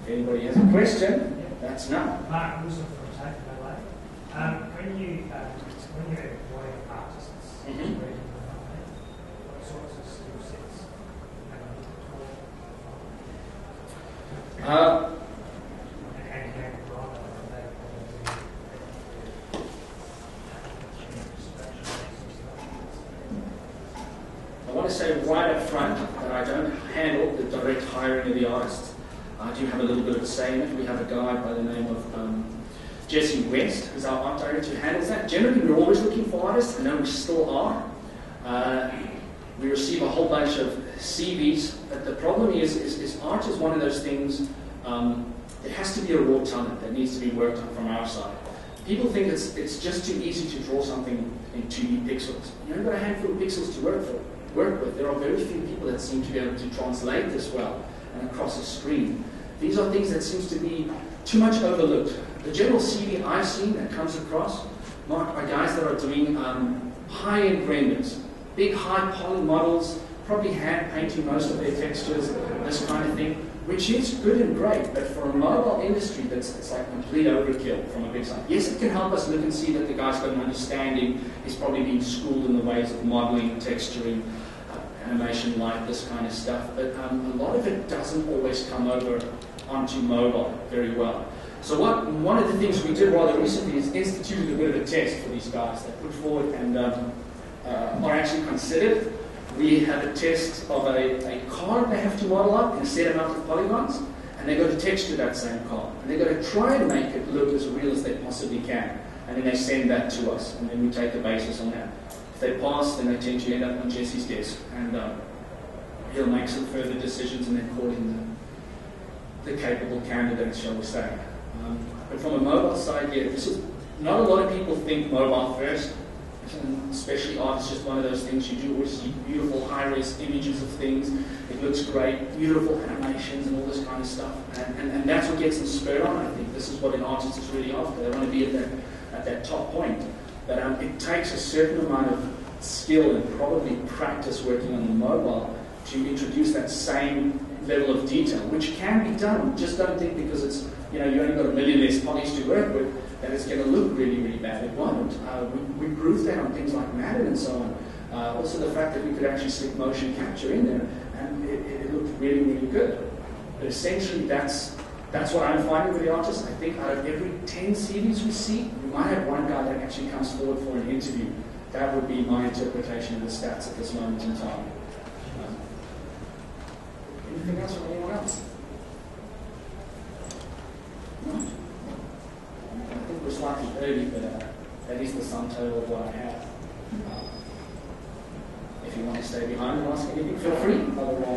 If anybody has a question, that's now. Mark Wilson from Tantalus. When you're employing artists, what sorts of skill sets I want to say right up front that I don't handle the direct hiring of the artists. I do have a little bit of a say in it. We have a guy by the name of Jesse West, who's our art director, who handles that. Generally, we're always looking for artists. I know we still are. We receive a whole bunch of CVs, but the problem is art is one of those things. There has to be a raw talent that needs to be worked on from our side. People think it's just too easy to draw something in 2D pixels. You haven't got a handful of pixels to work with. There are very few people that seem to be able to translate this well and across a screen. These are things that seems to be too much overlooked. The general CV I've seen that comes across, Mark, are guys that are doing high-end renders, big high-poly models, probably hand-painting most of their textures, this kind of thing, which is good and great, but for a mobile industry, it's like complete overkill from a big side. Yes, it can help us look and see that the guy's got an understanding. He's probably been schooled in the ways of modeling, texturing, animation, light, this kind of stuff, but a lot of it doesn't always come over onto mobile very well. So one of the things we did rather recently is instituted a bit of a test for these guys that put forward and are actually considered. We have a test of a card they have to model up in a set amount of polygons, and they've got to texture that same card. And they've got to try and make it look as real as they possibly can. And then they send that to us, and then we take the basis on that. If they pass, then they tend to end up on Jesse's desk, and he'll make some further decisions and then call in the capable candidates, shall we say. But from a mobile side, yeah, not a lot of people think mobile first. Especially art is just one of those things. You do always see beautiful high-res images of things. It looks great, beautiful animations and all this kind of stuff. And that's what gets them spurred on. I think this is what an artist is really after. They want to be at that top point. But it takes a certain amount of skill and probably practice working on the mobile to introduce that same level of detail, which can be done. Just don't think because it's, you only got a million less polys to work with, that it's going to look really, really bad. It won't. We proved that on things like Madden and so on. Also the fact that we could actually stick motion capture in there, and it looked really, really good. But essentially, that's what I'm finding with the artists. I think out of every 10 CVs we see, we might have one guy that actually comes forward for an interview. That would be my interpretation of the stats at this moment in time. Anything else from anyone else? No? I think we're slightly early, but that is the sum total of what I have. If you want to stay behind and ask anything, feel free. Otherwise,